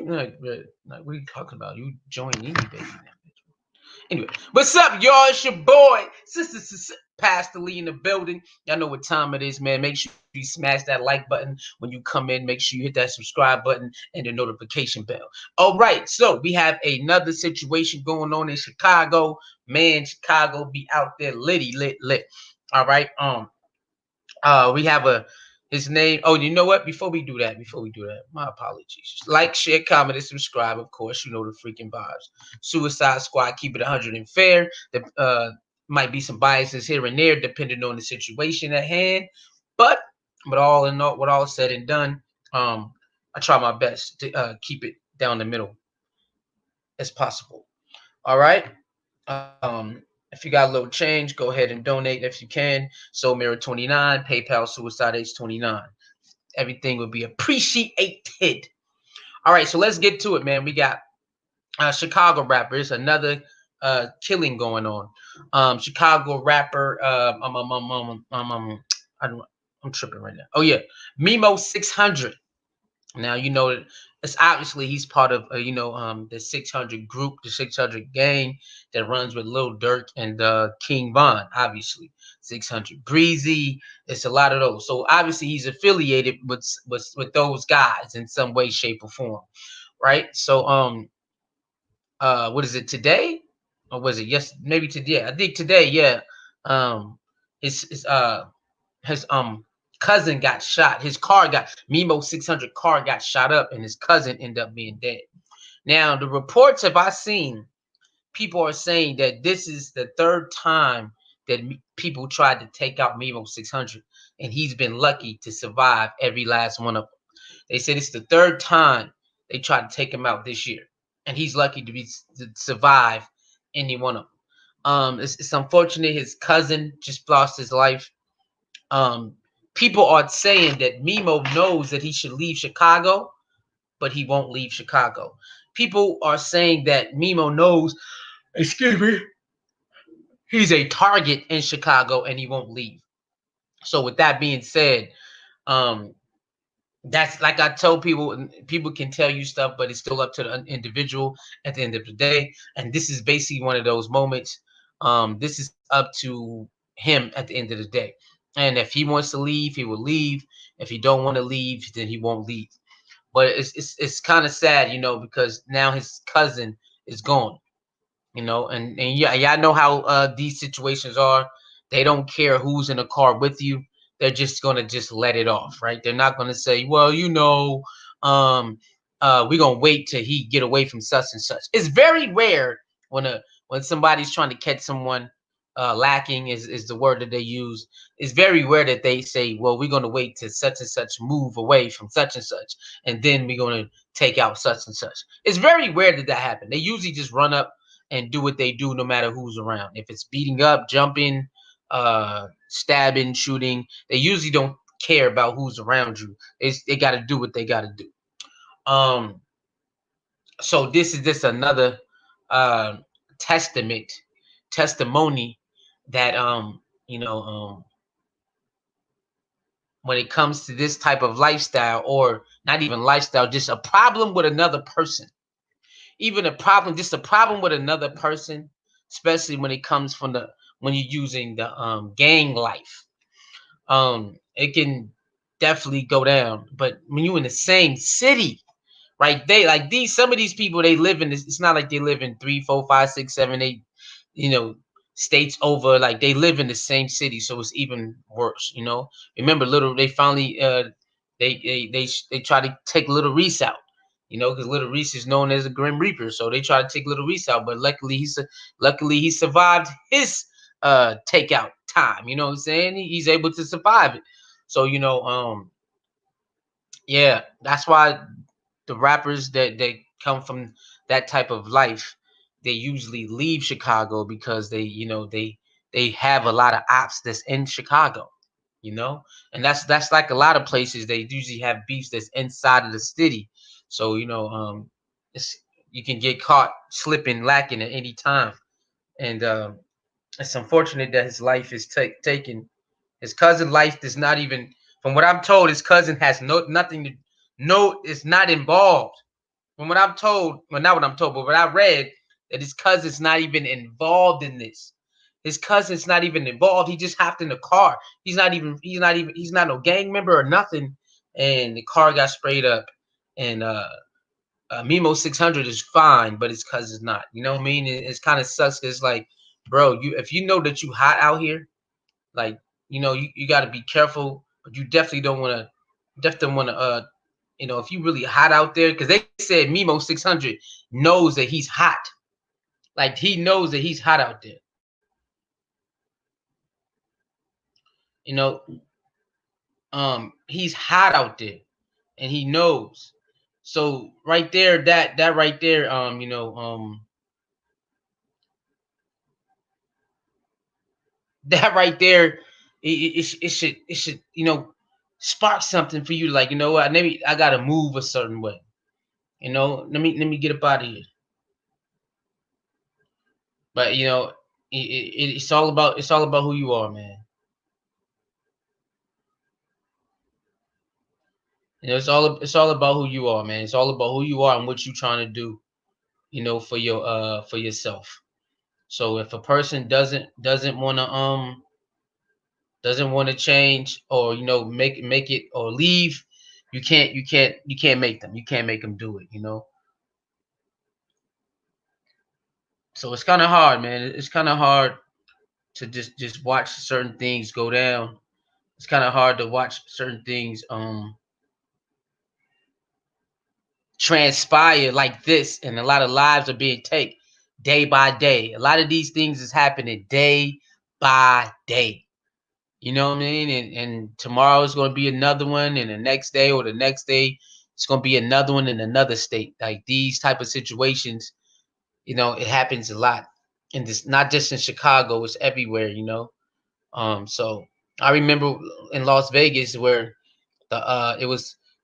what are you talking about? You join any baby now. Anyway, what's up, y'all? It's your boy, Sister Pastor Lee in the building. Y'all know what time it is, man. Make sure you smash that like button when you come in. Make sure you hit that subscribe button and the notification bell. All right, so we have another situation going on in Chicago. Man, Chicago be out there lit. All right, we have his name. Oh, you know what? Before we do that, my apologies. Like, share, comment, and subscribe. Of course, you know the freaking vibes. Suicide Squad, keep it 100 and fair. The might be some biases here and there, depending on the situation at hand. But all in all, what all said and done, I try my best to keep it down the middle as possible. All right. If you got a little change, go ahead and donate if you can. Soul Mirror 29, PayPal Suicide H 29. Everything will be appreciated. All right, so let's get to it, man. We got Chicago rappers, another killing going on. Chicago rapper, I'm tripping right now. Oh yeah, Memo 600. Now you know it's obviously he's part of the 600 group, the 600 gang that runs with Lil Durk and King Von. Obviously, 600 Breezy. It's a lot of those. So obviously he's affiliated with those guys in some way, shape, or form, right? So what is it today? Or was it yes? Maybe today. I think today. Yeah. His cousin got shot. His car got Memo 600 car got shot up, and his cousin ended up being dead. Now the reports have I seen, people are saying that this is the third time that people tried to take out Memo 600, and he's been lucky to survive every last one of them. They said it's the third time they tried to take him out this year, and he's lucky to survive any one of them. It's unfortunate. His cousin just lost his life. People are saying that Memo knows that he should leave Chicago, but he won't leave Chicago. People are saying that Memo knows, excuse me, he's a target in Chicago and he won't leave. So with that being said, that's like I told people, people can tell you stuff, but it's still up to the individual at the end of the day. And this is basically one of those moments. This is up to him at the end of the day. And if he wants to leave, he will leave. If he don't want to leave, then he won't leave. But it's kind of sad, because now his cousin is gone, and yeah, y'all know how these situations are. They don't care who's in the car with you. They're just gonna just let it off, right? They're not gonna say, well, we're gonna wait till he get away from such and such. It's very rare when somebody's trying to catch someone lacking is the word that they use. It's very rare that they say, well, we're gonna wait till such and such move away from such and such, and then we're gonna take out such and such. It's very rare that happens. They usually just run up and do what they do no matter who's around. If it's beating up, jumping, stabbing, shooting, they usually don't care about who's around you. They got to do what they got to do. So this is just another testimony that when it comes to this type of lifestyle, or not even lifestyle, just a problem with another person. Even a problem with another person, especially when it comes from when you're using the gang life. It can definitely go down. But when you're in the same city, right? Some of these people, they live in this. It's not like they live in 3, 4, 5, 6, 7, 8, states over. Like they live in the same city, so it's even worse. Remember, they finally they try to take Little Reese out. Because Little Reese is known as a Grim Reaper, so they try to take Little Reese out. But luckily, he survived his takeout time. You know what I'm saying? He's able to survive it. So yeah, that's why the rappers that come from that type of life, they usually leave Chicago, because they have a lot of ops that's in Chicago. And that's like a lot of places, they usually have beefs that's inside of the city. So you can get caught slipping, lacking at any time. And it's unfortunate that his life is taken. His cousin life does not even, from what I'm told, his cousin has nothing to, no, it's not involved. From what I'm told, well, not what I'm told, but what I read, that his cousin's not even involved in this. His cousin's not even involved. He just hopped in the car. He's not no gang member or nothing. And the car got sprayed up. And Memo 600 is fine, but his cousin's not. You know what I mean? It's kind of sucks because, like, bro, if you know that you hot out here, like, you got to be careful, but you definitely want to, if you really hot out there, because they said Memo 600 knows that he's hot. Like, he knows that he's hot out there. You know, he's hot out there, and he knows. So right there, that right there, that right there, it should spark something for you. Like, you know what? Maybe I gotta move a certain way. Let me get up out of here. But it's all about who you are, man. It's all about who you are, man. It's all about who you are and what you're trying to do, for yourself. So if a person doesn't want to change, or make it or leave, you can't make them. You can't make them do it. So it's kind of hard, man. It's kind of hard to just watch certain things go down. It's kind of hard to watch certain things transpire like this, and a lot of lives are being taken day by day. A lot of these things is happening day by day. You know what I mean? And tomorrow is going to be another one, and the next day or the next day it's going to be another one in another state. Like, these type of situations, it happens a lot, and this not just in Chicago, it's everywhere. So I remember in Las Vegas where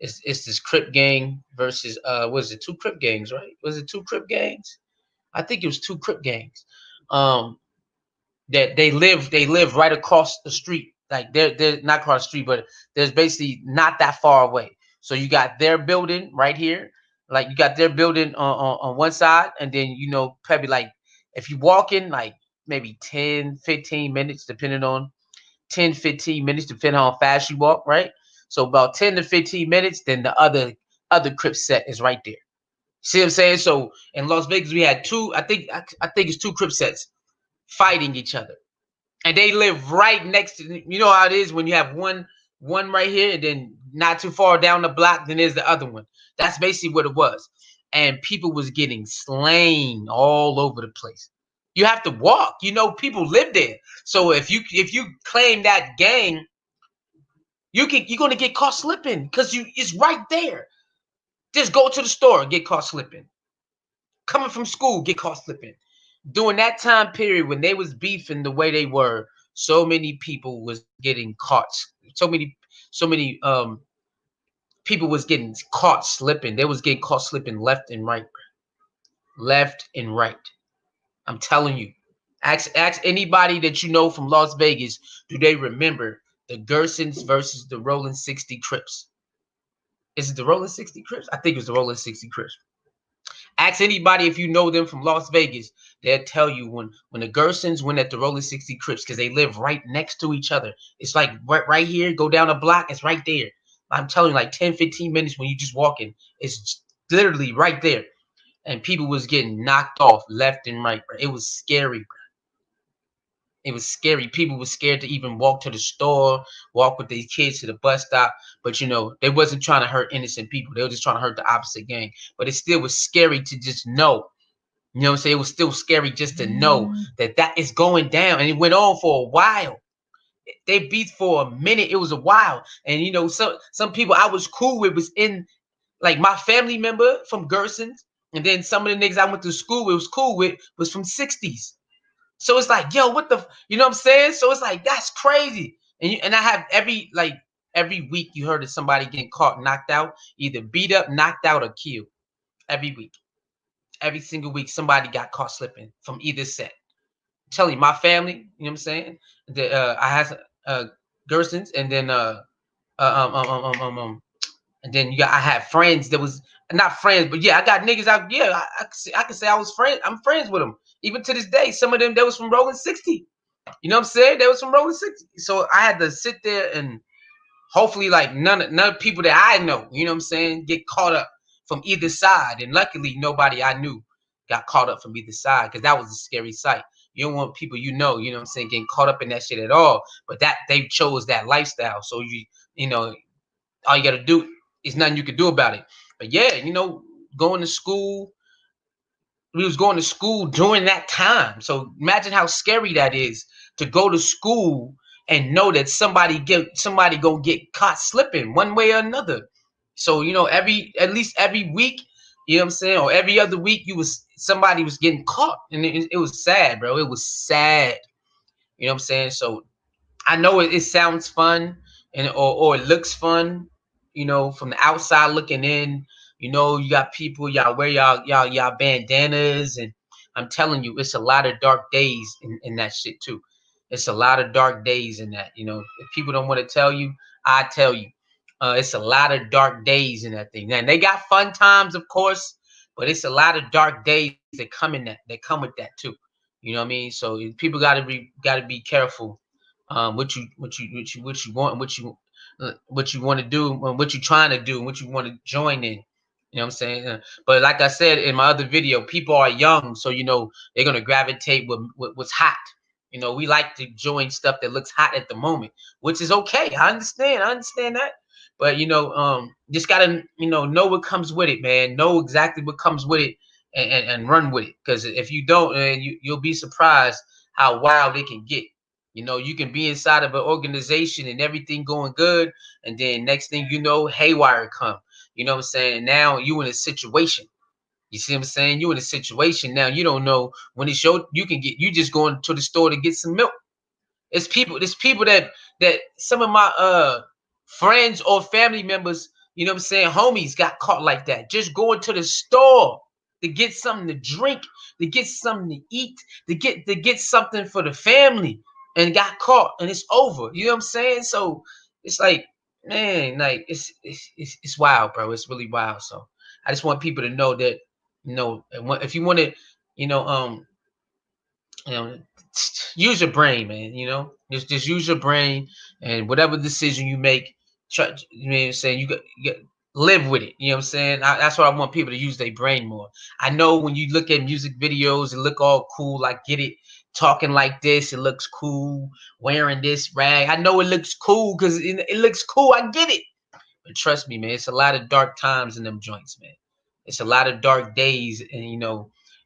it's this Crip gang versus was it two Crip gangs, right? Was it two Crip gangs? I think it was two Crip gangs. Um, that they live right across the street. Like, they're not across the street, but there's basically not that far away. So you got their building right here, like you got their building on one side, and then probably, like, if you walk in, like, maybe 10-15 minutes, depending on 10-15 minutes, depending on how fast you walk, right? So about 10 to 15 minutes, then the other Crip set is right there. See what I'm saying? So in Las Vegas, we had two. I think it's two Crip sets fighting each other, and they live right next to. You know how it is when you have one right here, and then not too far down the block, then there's the other one. That's basically what it was, and people was getting slain all over the place. You have to walk. People live there. So if you claim that gang, you're gonna get caught slipping because it's right there. Just go to the store, get caught slipping. Coming from school, get caught slipping. During that time period when they was beefing the way they were, so many people was getting caught. So many people was getting caught slipping. They was getting caught slipping left and right. Left and right. I'm telling you. Ask anybody that you know from Las Vegas, do they remember the Gersons versus the Rolling 60 Crips? Is it the Rolling 60 Crips? I think it was the Rolling 60 Crips. Ask anybody if you know them from Las Vegas. They'll tell you when the Gersons went at the Rolling 60 Crips, because they live right next to each other. It's like right here, go down a block, it's right there. I'm telling you, like 10-15 minutes when you just walking, it's literally right there. And people was getting knocked off left and right, bro. It was scary, bro. It was scary. People were scared to even walk to the store, walk with their kids to the bus stop. But they wasn't trying to hurt innocent people. They were just trying to hurt the opposite gang. But it still was scary to just know. You know what I'm saying? It was still scary just to know that is going down. And it went on for a while. They beat for a minute. It was a while. And some people I was cool with was in, like, my family member from Gerson's. And then some of the niggas I went to school with was cool with was from 60s. So it's like, yo, what the, you know what I'm saying? So it's like, that's crazy. And I have every week you heard of somebody getting caught, knocked out, either beat up, knocked out, or killed. Every week. Every single week, somebody got caught slipping from either set. I'm telling you, my family, you know what I'm saying? I had Gersons, and then And then I had friends that was not friends, but yeah, I got niggas out. Yeah, I can say I was friend. I'm friends with them even to this day. Some of them that was from Rolling 60. You know what I'm saying? They was from Rolling 60. So I had to sit there and hopefully like none of people that I know, you know what I'm saying, get caught up from either side. And luckily nobody I knew got caught up from either side, because that was a scary sight. You don't want people you know what I'm saying, getting caught up in that shit at all. But that they chose that lifestyle. So you know, all you gotta do is nothing you can do about it. But yeah, going to school, we was going to school during that time. So imagine how scary that is to go to school and know that somebody gonna get caught slipping one way or another. So at least every week, you know what I'm saying, or every other week, somebody was getting caught, and it was sad, bro. It was sad. You know what I'm saying? So I know it sounds fun, or it looks fun, from the outside looking in. You got people, y'all wear y'all bandanas, and I'm telling you, it's a lot of dark days in that shit too. It's a lot of dark days in that. If people don't want to tell you, I tell you. It's a lot of dark days in that thing. And they got fun times, of course, but it's a lot of dark days that come in that. That come with that too. You know what I mean? So people gotta be careful, what you want, and what you want to do, and what you trying to do, and what you want to join in. You know what I'm saying? But like I said in my other video, people are young, so they're gonna gravitate with what's hot. We like to join stuff that looks hot at the moment, which is okay. I understand that. But just gotta know what comes with it, man. Know exactly what comes with it, and run with it. Because if you don't, you'll be surprised how wild it can get. You can be inside of an organization and everything going good, and then next thing you know, haywire come. You know what I'm saying? Now you in a situation. You see what I'm saying? You in a situation now. You don't know when it's you just going to the store to get some milk. There's people that some of my friends or family members, you know what I'm saying, homies got caught like that. Just going to the store to get something to drink, to get something to eat, to get something for the family, and got caught, and it's over. You know what I'm saying? So it's like, man, like it's wild, bro. It's really wild. So I just want people to know that, if you want to, you know, um, you know, use your brain, man. Just use your brain, and whatever decision you make, try. You know what I'm saying, you got live with it. You know what I'm saying? That's why I want people to use their brain more. I know when you look at music videos, it look all cool. I get it. Talking like this, it looks cool. Wearing this rag, I know it looks cool because it looks cool. I get it. But trust me, man, it's a lot of dark times in them joints, man. It's a lot of dark days, and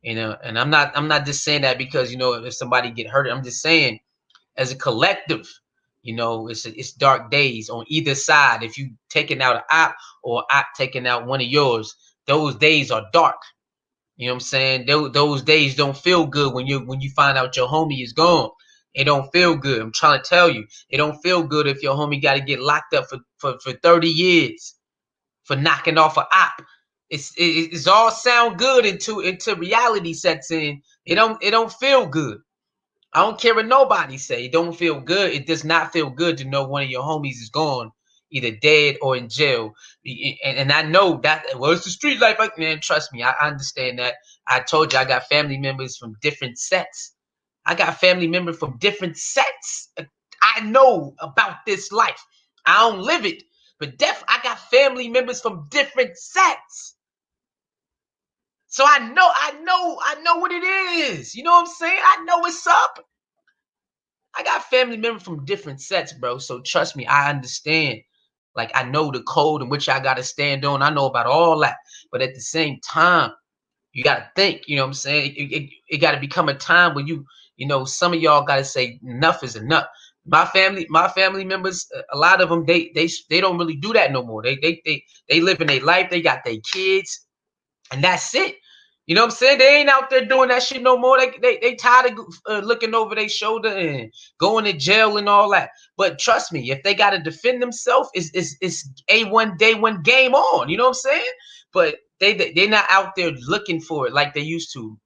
and I'm not just saying that because if somebody get hurt. I'm just saying as a collective, it's dark days on either side. If you taking out an op, or op taking out one of yours, those days are dark. You know what I'm saying? Those days don't feel good when you find out your homie is gone. It don't feel good. I'm trying to tell you, it don't feel good if your homie got to get locked up for 30 years for knocking off an op. It's all sound good until reality sets in. It don't feel good. I don't care what nobody say. It don't feel good. It does not feel good to know one of your homies is gone, either dead or in jail. And I know that. Well, it's the street life. Man, trust me, I understand that. I told you I got family members from different sets. I got family members from different sets. I know about this life. I don't live it, but I got family members from different sets. So I know what it is. You know what I'm saying? I know what's up. I got family members from different sets, bro. So trust me, I understand. Like, I know the code in which I gotta stand on. I know about all that. But at the same time, you gotta think. You know what I'm saying? It gotta become a time where some of y'all gotta say enough is enough. My family members, a lot of them, they don't really do that no more. They live in their life. They got their kids, and that's it. You know what I'm saying? They ain't out there doing that shit no more. They tired of looking over their shoulder and going to jail and all that. But trust me, if they got to defend themselves, it's A1 day one game on. You know what I'm saying? But they're not out there looking for it like they used to.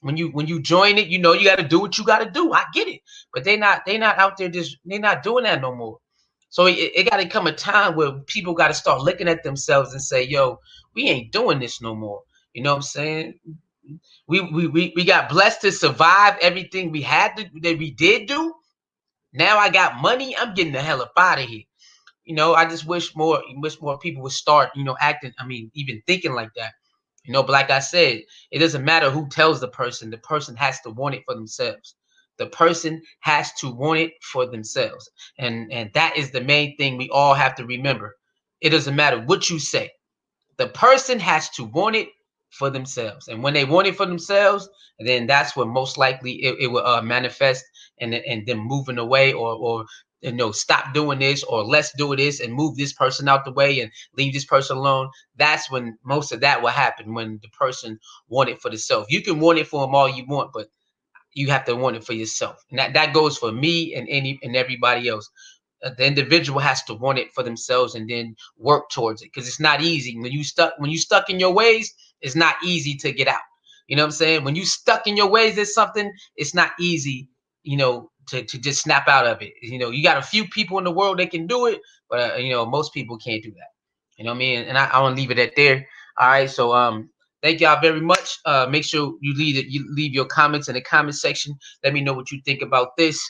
When you join it, you got to do what you got to do. I get it, but they're not out there they're not doing that no more. So it got to come a time where people got to start looking at themselves and say, yo, we ain't doing this no more. You know what I'm saying? We got blessed to survive everything we had to, that we did do. Now I got money. I'm getting the hell up out of here. I just wish more people would start, acting. I mean, even thinking like that. But like I said, it doesn't matter who tells the person. The person has to want it for themselves. The person has to want it for themselves. And that is the main thing we all have to remember. It doesn't matter what you say. The person has to want it for themselves. And when they want it for themselves, then that's when most likely it will manifest and them moving away or stop doing this, or let's do this and move this person out the way and leave this person alone. That's when most of that will happen, when the person want it for themselves. You can want it for them all you want, but you have to want it for yourself. And that goes for me and everybody else. The individual has to want it for themselves and then work towards it, because it's not easy. When you stuck in your ways, it's not easy to get out. You know what I'm saying? When you stuck in your ways, there's something, it's not easy, to just snap out of it. You got a few people in the world that can do it, but most people can't do that. You know what I mean? And I want to leave it at there. All right. So thank y'all very much. Make sure you leave your comments in the comment section. Let me know what you think about this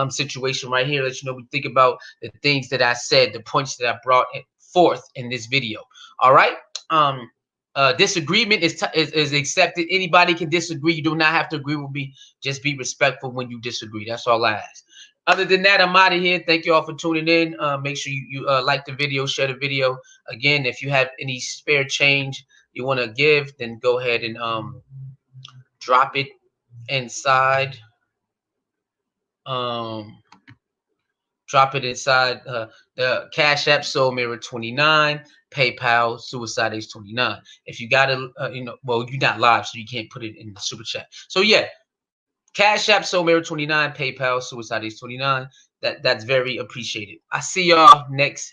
situation right here. Let you know what you think about the things that I said, the points that I brought forth in this video. All right. Disagreement is accepted. Anybody can disagree. You do not have to agree with me. Just be respectful when you disagree. That's all I ask. Other than that, I'm out of here. Thank you all for tuning in. Make sure you like the video, share the video. Again, if you have any spare change you want to give, then go ahead and drop it inside. Drop it inside the Cash App Soul Mirror 29, PayPal Suicide Ace 29. If you got to, well, you're not live, so you can't put it in the super chat. So yeah, Cash App Soul Mirror 29, PayPal Suicide Ace 29. That's very appreciated. I see y'all next